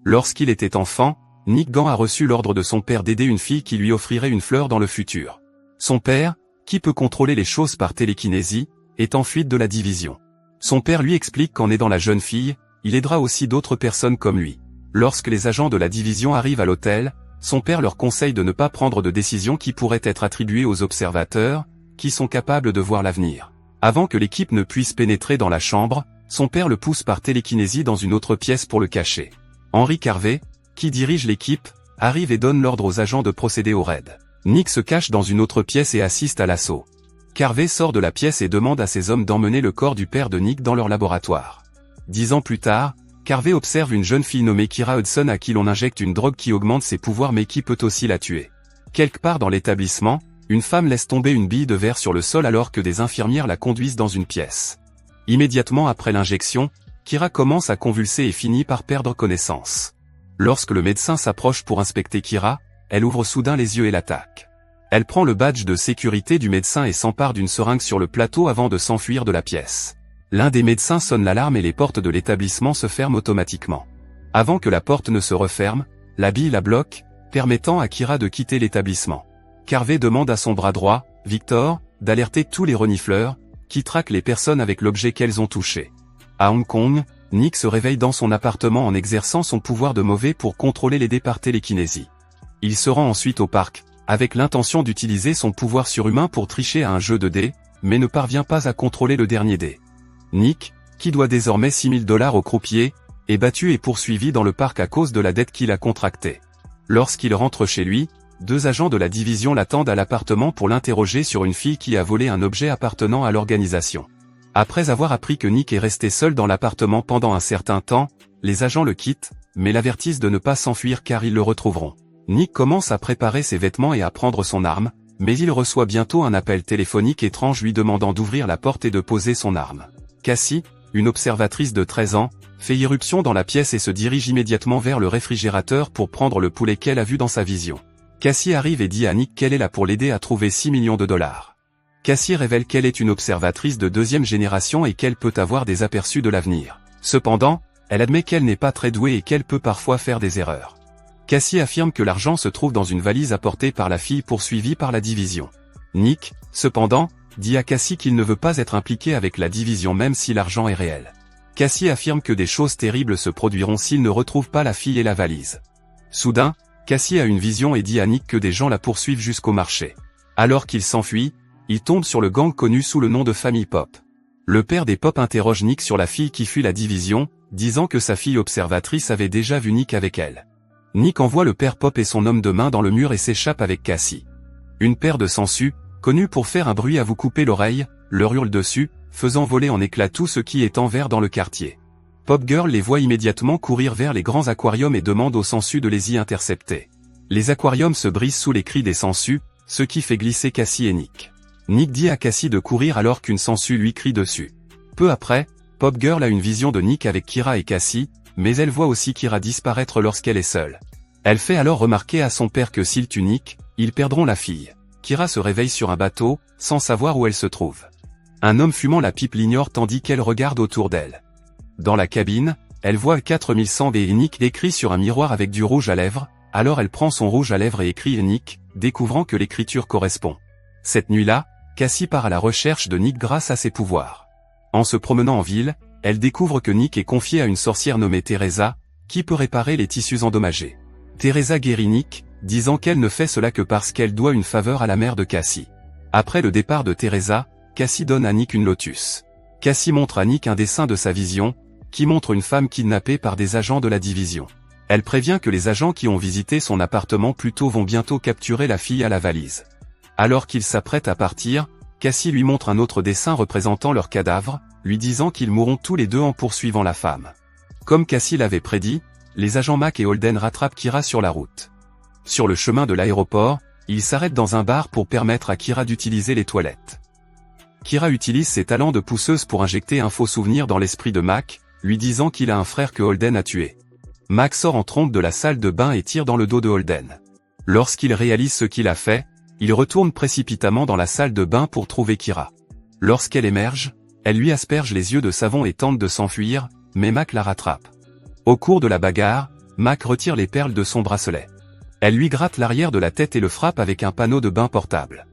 Lorsqu'il était enfant, Nick Gant a reçu l'ordre de son père d'aider une fille qui lui offrirait une fleur dans le futur. Son père, qui peut contrôler les choses par télékinésie, est en fuite de la division. Son père lui explique qu'en aidant la jeune fille, il aidera aussi d'autres personnes comme lui. Lorsque les agents de la division arrivent à l'hôtel, son père leur conseille de ne pas prendre de décisions qui pourraient être attribuées aux observateurs, qui sont capables de voir l'avenir. Avant que l'équipe ne puisse pénétrer dans la chambre, son père le pousse par télékinésie dans une autre pièce pour le cacher. Henry Carvey, qui dirige l'équipe, arrive et donne l'ordre aux agents de procéder au raid. Nick se cache dans une autre pièce et assiste à l'assaut. Carvey sort de la pièce et demande à ses hommes d'emmener le corps du père de Nick dans leur laboratoire. 10 ans plus tard, Carvey observe une jeune fille nommée Kira Hudson à qui l'on injecte une drogue qui augmente ses pouvoirs mais qui peut aussi la tuer. Quelque part dans l'établissement, une femme laisse tomber une bille de verre sur le sol alors que des infirmières la conduisent dans une pièce. Immédiatement après l'injection, Kira commence à convulser et finit par perdre connaissance. Lorsque le médecin s'approche pour inspecter Kira, elle ouvre soudain les yeux et l'attaque. Elle prend le badge de sécurité du médecin et s'empare d'une seringue sur le plateau avant de s'enfuir de la pièce. L'un des médecins sonne l'alarme et les portes de l'établissement se ferment automatiquement. Avant que la porte ne se referme, la bille la bloque, permettant à Kira de quitter l'établissement. Carvey demande à son bras droit, Victor, d'alerter tous les renifleurs, qui traquent les personnes avec l'objet qu'elles ont touché. À Hong Kong, Nick se réveille dans son appartement en exerçant son pouvoir de mauvais pour contrôler les dés par télékinésie. Il se rend ensuite au parc, avec l'intention d'utiliser son pouvoir surhumain pour tricher à un jeu de dés, mais ne parvient pas à contrôler le dernier dé. Nick, qui doit désormais $6 000 au croupier, est battu et poursuivi dans le parc à cause de la dette qu'il a contractée. Lorsqu'il rentre chez lui, 2 agents de la division l'attendent à l'appartement pour l'interroger sur une fille qui a volé un objet appartenant à l'organisation. Après avoir appris que Nick est resté seul dans l'appartement pendant un certain temps, les agents le quittent, mais l'avertissent de ne pas s'enfuir car ils le retrouveront. Nick commence à préparer ses vêtements et à prendre son arme, mais il reçoit bientôt un appel téléphonique étrange lui demandant d'ouvrir la porte et de poser son arme. Cassie, une observatrice de 13 ans, fait irruption dans la pièce et se dirige immédiatement vers le réfrigérateur pour prendre le poulet qu'elle a vu dans sa vision. Cassie arrive et dit à Nick qu'elle est là pour l'aider à trouver $6 millions. Cassie révèle qu'elle est une observatrice de 2e génération et qu'elle peut avoir des aperçus de l'avenir. Cependant, elle admet qu'elle n'est pas très douée et qu'elle peut parfois faire des erreurs. Cassie affirme que l'argent se trouve dans une valise apportée par la fille poursuivie par la division. Nick, cependant, dit à Cassie qu'il ne veut pas être impliqué avec la division même si l'argent est réel. Cassie affirme que des choses terribles se produiront s'il ne retrouve pas la fille et la valise. Soudain, Cassie a une vision et dit à Nick que des gens la poursuivent jusqu'au marché. Alors qu'il s'enfuit, il tombe sur le gang connu sous le nom de Famille Pop. Le père des Pop interroge Nick sur la fille qui fuit la division, disant que sa fille observatrice avait déjà vu Nick avec elle. Nick envoie le père Pop et son homme de main dans le mur et s'échappe avec Cassie. Une paire de sangsues, connue pour faire un bruit à vous couper l'oreille, leur hurle dessus, faisant voler en éclats tout ce qui est en verre dans le quartier. Pop Girl les voit immédiatement courir vers les grands aquariums et demande aux sangsues de les y intercepter. Les aquariums se brisent sous les cris des sangsues, ce qui fait glisser Cassie et Nick. Nick dit à Cassie de courir alors qu'une sangsue lui crie dessus. Peu après, Pop Girl a une vision de Nick avec Kira et Cassie, mais elle voit aussi Kira disparaître lorsqu'elle est seule. Elle fait alors remarquer à son père que s'ils tuent Nick, ils perdront la fille. Kira se réveille sur un bateau, sans savoir où elle se trouve. Un homme fumant la pipe l'ignore tandis qu'elle regarde autour d'elle. Dans la cabine, elle voit 4100 et Nick écrit sur un miroir avec du rouge à lèvres, alors elle prend son rouge à lèvres et écrit Nick, découvrant que l'écriture correspond. Cette nuit-là, Cassie part à la recherche de Nick grâce à ses pouvoirs. En se promenant en ville, elle découvre que Nick est confié à une sorcière nommée Teresa, qui peut réparer les tissus endommagés. Teresa guérit Nick, disant qu'elle ne fait cela que parce qu'elle doit une faveur à la mère de Cassie. Après le départ de Teresa, Cassie donne à Nick une lotus. Cassie montre à Nick un dessin de sa vision, qui montre une femme kidnappée par des agents de la division. Elle prévient que les agents qui ont visité son appartement plus tôt vont bientôt capturer la fille à la valise. Alors qu'il s'apprête à partir, Cassie lui montre un autre dessin représentant leur cadavre, lui disant qu'ils mourront tous les deux en poursuivant la femme. Comme Cassie l'avait prédit, les agents Mac et Holden rattrapent Kira sur la route. Sur le chemin de l'aéroport, ils s'arrêtent dans un bar pour permettre à Kira d'utiliser les toilettes. Kira utilise ses talents de pousseuse pour injecter un faux souvenir dans l'esprit de Mac, lui disant qu'il a un frère que Holden a tué. Mac sort en trompe de la salle de bain et tire dans le dos de Holden. Lorsqu'il réalise ce qu'il a fait, il retourne précipitamment dans la salle de bain pour trouver Kira. Lorsqu'elle émerge, elle lui asperge les yeux de savon et tente de s'enfuir, mais Mac la rattrape. Au cours de la bagarre, Mac retire les perles de son bracelet. Elle lui gratte l'arrière de la tête et le frappe avec un panneau de bain portable.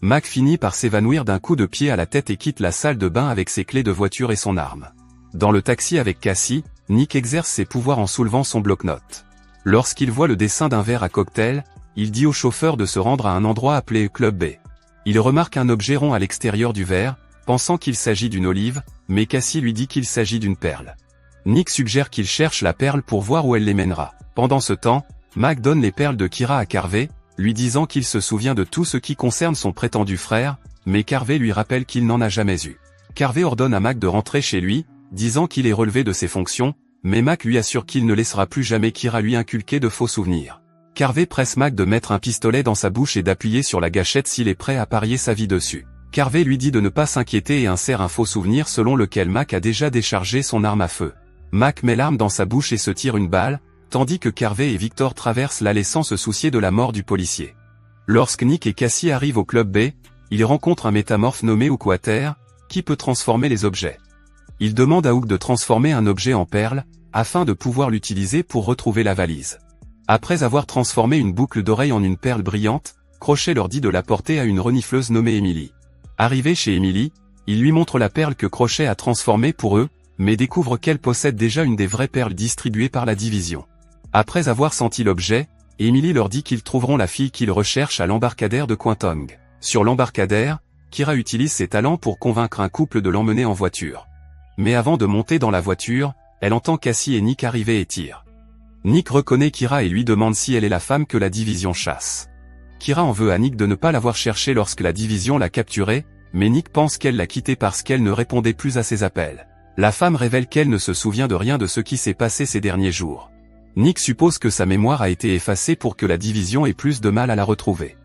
Mac finit par s'évanouir d'un coup de pied à la tête et quitte la salle de bain avec ses clés de voiture et son arme. Dans le taxi avec Cassie, Nick exerce ses pouvoirs en soulevant son bloc-notes. Lorsqu'il voit le dessin d'un verre à cocktail, il dit au chauffeur de se rendre à un endroit appelé Club B. Il remarque un objet rond à l'extérieur du verre, pensant qu'il s'agit d'une olive, mais Cassie lui dit qu'il s'agit d'une perle. Nick suggère qu'il cherche la perle pour voir où elle les mènera. Pendant ce temps, Mac donne les perles de Kira à Carvey, lui disant qu'il se souvient de tout ce qui concerne son prétendu frère, mais Carvey lui rappelle qu'il n'en a jamais eu. Carvey ordonne à Mac de rentrer chez lui, disant qu'il est relevé de ses fonctions, mais Mac lui assure qu'il ne laissera plus jamais Kira lui inculquer de faux souvenirs. Carvey presse Mac de mettre un pistolet dans sa bouche et d'appuyer sur la gâchette s'il est prêt à parier sa vie dessus. Carvey lui dit de ne pas s'inquiéter et insère un faux souvenir selon lequel Mac a déjà déchargé son arme à feu. Mac met l'arme dans sa bouche et se tire une balle, tandis que Carvey et Victor traversent l'allée sans se soucier de la mort du policier. Lorsque Nick et Cassie arrivent au Club B, ils rencontrent un métamorphe nommé Quater, qui peut transformer les objets. Il demande à Hook de transformer un objet en perle, afin de pouvoir l'utiliser pour retrouver la valise. Après avoir transformé une boucle d'oreille en une perle brillante, Crochet leur dit de la porter à une renifleuse nommée Emily. Arrivé chez Emily, il lui montre la perle que Crochet a transformée pour eux, mais découvre qu'elle possède déjà une des vraies perles distribuées par la division. Après avoir senti l'objet, Emily leur dit qu'ils trouveront la fille qu'ils recherchent à l'embarcadère de Kwantong. Sur l'embarcadère, Kira utilise ses talents pour convaincre un couple de l'emmener en voiture. Mais avant de monter dans la voiture, elle entend Cassie et Nick arriver et tire. Nick reconnaît Kira et lui demande si elle est la femme que la division chasse. Kira en veut à Nick de ne pas l'avoir cherchée lorsque la division l'a capturée, mais Nick pense qu'elle l'a quittée parce qu'elle ne répondait plus à ses appels. La femme révèle qu'elle ne se souvient de rien de ce qui s'est passé ces derniers jours. Nick suppose que sa mémoire a été effacée pour que la division ait plus de mal à la retrouver.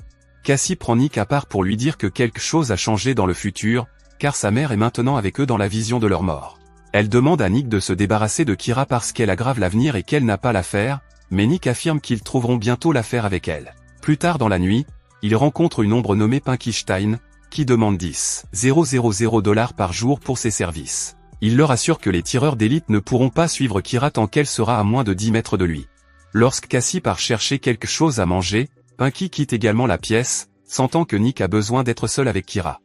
Cassie prend Nick à part pour lui dire que quelque chose a changé dans le futur, car sa mère est maintenant avec eux dans la vision de leur mort. Elle demande à Nick de se débarrasser de Kira parce qu'elle aggrave l'avenir et qu'elle n'a pas l'affaire, mais Nick affirme qu'ils trouveront bientôt l'affaire avec elle. Plus tard dans la nuit, il rencontre une ombre nommée Pinky Stein, qui demande 10,000 $ par jour pour ses services. Il leur assure que les tireurs d'élite ne pourront pas suivre Kira tant qu'elle sera à moins de 10 mètres de lui. Lorsque Cassie part chercher quelque chose à manger, Pinky quitte également la pièce, sentant que Nick a besoin d'être seul avec Kira.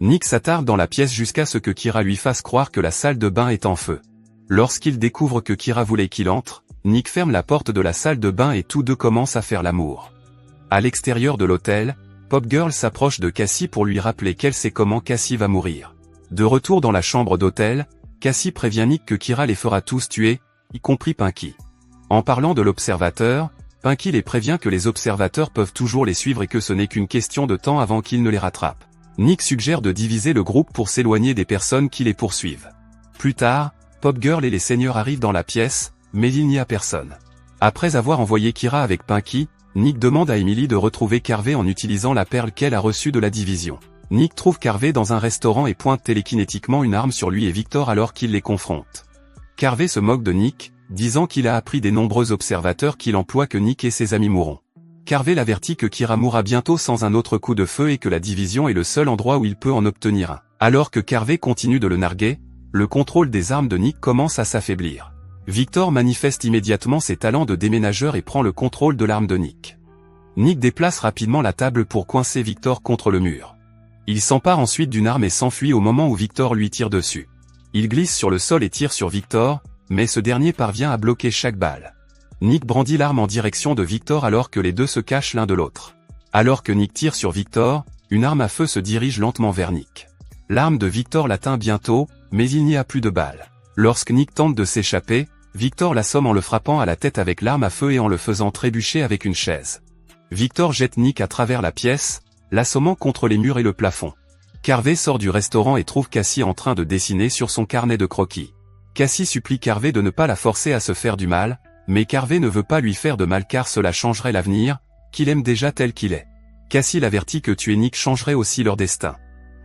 Nick s'attarde dans la pièce jusqu'à ce que Kira lui fasse croire que la salle de bain est en feu. Lorsqu'il découvre que Kira voulait qu'il entre, Nick ferme la porte de la salle de bain et tous deux commencent à faire l'amour. À l'extérieur de l'hôtel, Pop Girl s'approche de Cassie pour lui rappeler qu'elle sait comment Cassie va mourir. De retour dans la chambre d'hôtel, Cassie prévient Nick que Kira les fera tous tuer, y compris Pinky. En parlant de l'observateur, Pinky les prévient que les observateurs peuvent toujours les suivre et que ce n'est qu'une question de temps avant qu'ils ne les rattrapent. Nick suggère de diviser le groupe pour s'éloigner des personnes qui les poursuivent. Plus tard, Pop Girl et les seigneurs arrivent dans la pièce, mais il n'y a personne. Après avoir envoyé Kira avec Pinky, Nick demande à Emily de retrouver Carvey en utilisant la perle qu'elle a reçue de la division. Nick trouve Carvey dans un restaurant et pointe télékinétiquement une arme sur lui et Victor alors qu'il les confronte. Carvey se moque de Nick, disant qu'il a appris des nombreux observateurs qu'il emploie que Nick et ses amis mourront. Carvey l'avertit que Kira mourra bientôt sans un autre coup de feu et que la division est le seul endroit où il peut en obtenir un. Alors que Carvey continue de le narguer, le contrôle des armes de Nick commence à s'affaiblir. Victor manifeste immédiatement ses talents de déménageur et prend le contrôle de l'arme de Nick. Nick déplace rapidement la table pour coincer Victor contre le mur. Il s'empare ensuite d'une arme et s'enfuit au moment où Victor lui tire dessus. Il glisse sur le sol et tire sur Victor, mais ce dernier parvient à bloquer chaque balle. Nick brandit l'arme en direction de Victor alors que les deux se cachent l'un de l'autre. Alors que Nick tire sur Victor, une arme à feu se dirige lentement vers Nick. L'arme de Victor l'atteint bientôt, mais il n'y a plus de balles. Lorsque Nick tente de s'échapper, Victor l'assomme en le frappant à la tête avec l'arme à feu et en le faisant trébucher avec une chaise. Victor jette Nick à travers la pièce, l'assommant contre les murs et le plafond. Carvey sort du restaurant et trouve Cassie en train de dessiner sur son carnet de croquis. Cassie supplie Carvey de ne pas la forcer à se faire du mal, mais Carvey ne veut pas lui faire de mal car cela changerait l'avenir, qu'il aime déjà tel qu'il est. Cassie l'avertit que tuer Nick changerait aussi leur destin.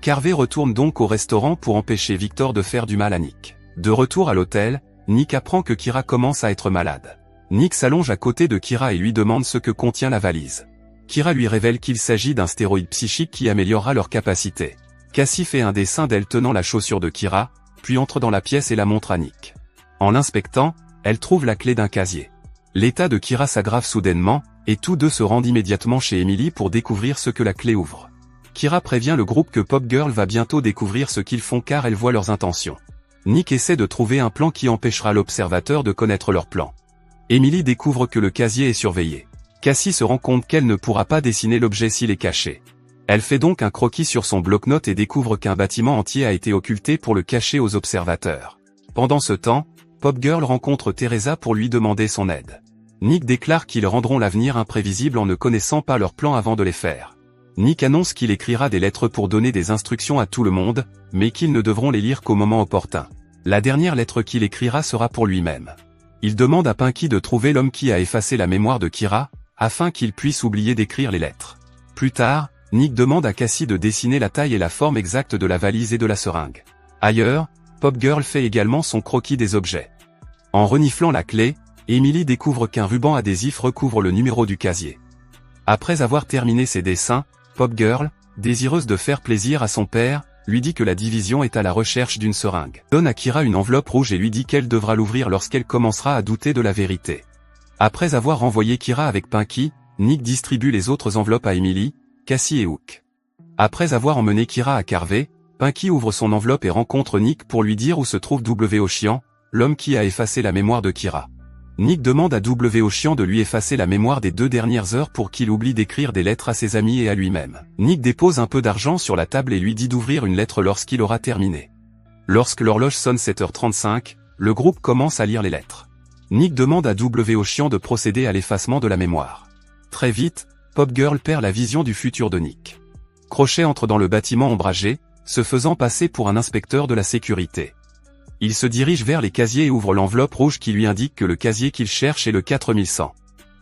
Carvey retourne donc au restaurant pour empêcher Victor de faire du mal à Nick. De retour à l'hôtel, Nick apprend que Kira commence à être malade. Nick s'allonge à côté de Kira et lui demande ce que contient la valise. Kira lui révèle qu'il s'agit d'un stéroïde psychique qui améliorera leur capacité. Cassie fait un dessin d'elle tenant la chaussure de Kira, puis entre dans la pièce et la montre à Nick. En l'inspectant, elle trouve la clé d'un casier. L'état de Kira s'aggrave soudainement, et tous deux se rendent immédiatement chez Emily pour découvrir ce que la clé ouvre. Kira prévient le groupe que Pop Girl va bientôt découvrir ce qu'ils font car elle voit leurs intentions. Nick essaie de trouver un plan qui empêchera l'observateur de connaître leur plan. Emily découvre que le casier est surveillé. Cassie se rend compte qu'elle ne pourra pas dessiner l'objet s'il est caché. Elle fait donc un croquis sur son bloc-notes et découvre qu'un bâtiment entier a été occulté pour le cacher aux observateurs. Pendant ce temps, Pop Girl rencontre Teresa pour lui demander son aide. Nick déclare qu'ils rendront l'avenir imprévisible en ne connaissant pas leurs plans avant de les faire. Nick annonce qu'il écrira des lettres pour donner des instructions à tout le monde, mais qu'ils ne devront les lire qu'au moment opportun. La dernière lettre qu'il écrira sera pour lui-même. Il demande à Pinky de trouver l'homme qui a effacé la mémoire de Kira, afin qu'il puisse oublier d'écrire les lettres. Plus tard, Nick demande à Cassie de dessiner la taille et la forme exacte de la valise et de la seringue. Ailleurs, Pop Girl fait également son croquis des objets. En reniflant la clé, Emily découvre qu'un ruban adhésif recouvre le numéro du casier. Après avoir terminé ses dessins, Pop Girl, désireuse de faire plaisir à son père, lui dit que la division est à la recherche d'une seringue. Donne à Kira une enveloppe rouge et lui dit qu'elle devra l'ouvrir lorsqu'elle commencera à douter de la vérité. Après avoir renvoyé Kira avec Pinky, Nick distribue les autres enveloppes à Emily, Cassie et Hook. Après avoir emmené Kira à Carvey, Pinky ouvre son enveloppe et rencontre Nick pour lui dire où se trouve W. Ochian, l'homme qui a effacé la mémoire de Kira. Nick demande à W. Ochian de lui effacer la mémoire des 2 dernières heures pour qu'il oublie d'écrire des lettres à ses amis et à lui-même. Nick dépose un peu d'argent sur la table et lui dit d'ouvrir une lettre lorsqu'il aura terminé. Lorsque l'horloge sonne 7h35, le groupe commence à lire les lettres. Nick demande à W. Ochian de procéder à l'effacement de la mémoire. Très vite, Pop Girl perd la vision du futur de Nick. Crochet entre dans le bâtiment ombragé, se faisant passer pour un inspecteur de la sécurité. Il se dirige vers les casiers et ouvre l'enveloppe rouge qui lui indique que le casier qu'il cherche est le 4100.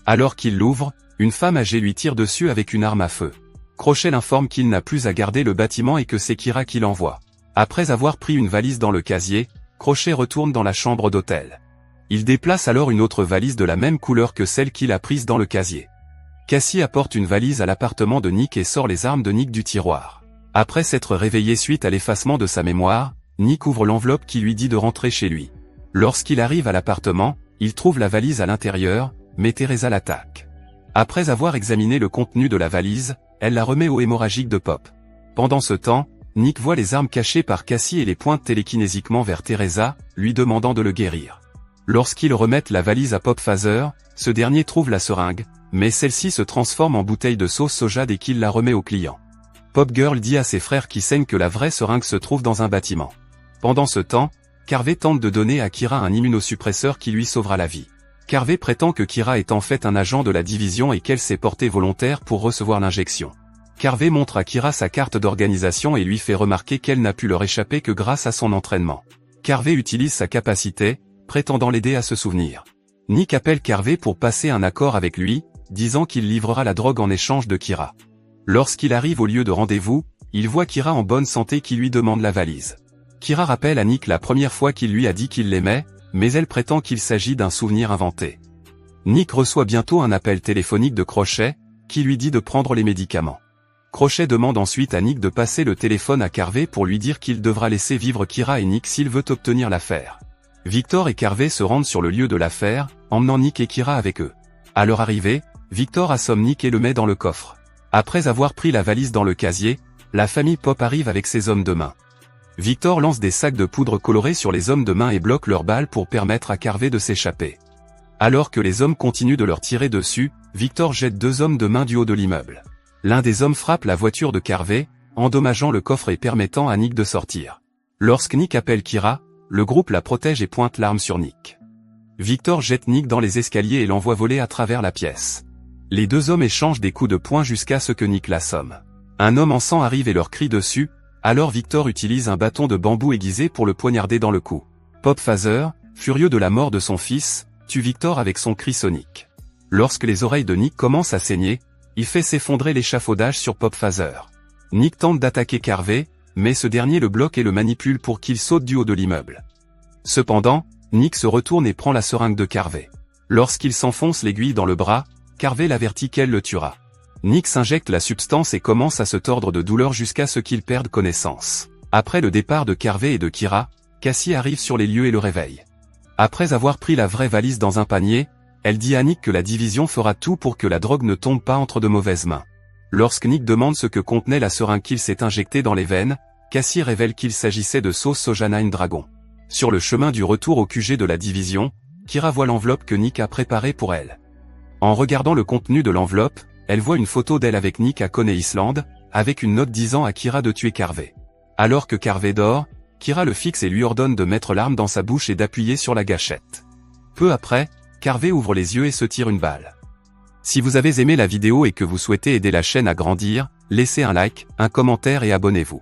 Alors qu'il l'ouvre, une femme âgée lui tire dessus avec une arme à feu. Crochet l'informe qu'il n'a plus à garder le bâtiment et que c'est Kira qui l'envoie. Après avoir pris une valise dans le casier, Crochet retourne dans la chambre d'hôtel. Il déplace alors une autre valise de la même couleur que celle qu'il a prise dans le casier. Cassie apporte une valise à l'appartement de Nick et sort les armes de Nick du tiroir. Après s'être réveillé suite à l'effacement de sa mémoire, Nick ouvre l'enveloppe qui lui dit de rentrer chez lui. Lorsqu'il arrive à l'appartement, il trouve la valise à l'intérieur, mais Teresa l'attaque. Après avoir examiné le contenu de la valise, elle la remet au hémorragique de Pop. Pendant ce temps, Nick voit les armes cachées par Cassie et les pointe télékinésiquement vers Teresa, lui demandant de le guérir. Lorsqu'ils remettent la valise à Pop Phaser, ce dernier trouve la seringue, mais celle-ci se transforme en bouteille de sauce soja dès qu'il la remet au client. Pop Girl dit à ses frères qui saignent que la vraie seringue se trouve dans un bâtiment. Pendant ce temps, Carvey tente de donner à Kira un immunosuppresseur qui lui sauvera la vie. Carvey prétend que Kira est en fait un agent de la division et qu'elle s'est portée volontaire pour recevoir l'injection. Carvey montre à Kira sa carte d'organisation et lui fait remarquer qu'elle n'a pu leur échapper que grâce à son entraînement. Carvey utilise sa capacité, prétendant l'aider à se souvenir. Nick appelle Carvey pour passer un accord avec lui, disant qu'il livrera la drogue en échange de Kira. Lorsqu'il arrive au lieu de rendez-vous, il voit Kira en bonne santé qui lui demande la valise. Kira rappelle à Nick la première fois qu'il lui a dit qu'il l'aimait, mais elle prétend qu'il s'agit d'un souvenir inventé. Nick reçoit bientôt un appel téléphonique de Crochet, qui lui dit de prendre les médicaments. Crochet demande ensuite à Nick de passer le téléphone à Carvey pour lui dire qu'il devra laisser vivre Kira et Nick s'il veut obtenir l'affaire. Victor et Carvey se rendent sur le lieu de l'affaire, emmenant Nick et Kira avec eux. À leur arrivée, Victor assomme Nick et le met dans le coffre. Après avoir pris la valise dans le casier, la famille Pop arrive avec ses hommes de main. Victor lance des sacs de poudre colorée sur les hommes de main et bloque leurs balles pour permettre à Carvey de s'échapper. Alors que les hommes continuent de leur tirer dessus, Victor jette 2 hommes de main du haut de l'immeuble. L'un des hommes frappe la voiture de Carvey, endommageant le coffre et permettant à Nick de sortir. Lorsque Nick appelle Kira, le groupe la protège et pointe l'arme sur Nick. Victor jette Nick dans les escaliers et l'envoie voler à travers la pièce. Les 2 hommes échangent des coups de poing jusqu'à ce que Nick l'assomme. Un homme en sang arrive et leur crie dessus, alors Victor utilise un bâton de bambou aiguisé pour le poignarder dans le cou. Pop Phaser, furieux de la mort de son fils, tue Victor avec son cri sonique. Lorsque les oreilles de Nick commencent à saigner, il fait s'effondrer l'échafaudage sur Pop Phaser. Nick tente d'attaquer Carvey, mais ce dernier le bloque et le manipule pour qu'il saute du haut de l'immeuble. Cependant, Nick se retourne et prend la seringue de Carvey. Lorsqu'il s'enfonce l'aiguille dans le bras, Carvey l'avertit qu'elle le tuera. Nick s'injecte la substance et commence à se tordre de douleur jusqu'à ce qu'il perde connaissance. Après le départ de Carvey et de Kira, Cassie arrive sur les lieux et le réveille. Après avoir pris la vraie valise dans un panier, Elle dit à Nick que la division fera tout pour que la drogue ne tombe pas entre de mauvaises mains. Lorsque Nick demande ce que contenait la seringue qu'il s'est injectée dans les veines, Cassie révèle qu'il s'agissait de sauce soja Nine Dragon. Sur le chemin du retour au QG de la division, Kira voit l'enveloppe que Nick a préparée pour elle. En regardant le contenu de l'enveloppe, elle voit une photo d'elle avec Nick à Coney Island, avec une note disant à Kira de tuer Carvey. Alors que Carvey dort, Kira le fixe et lui ordonne de mettre l'arme dans sa bouche et d'appuyer sur la gâchette. Peu après, Carvey ouvre les yeux et se tire une balle. Si vous avez aimé la vidéo et que vous souhaitez aider la chaîne à grandir, laissez un like, un commentaire et abonnez-vous.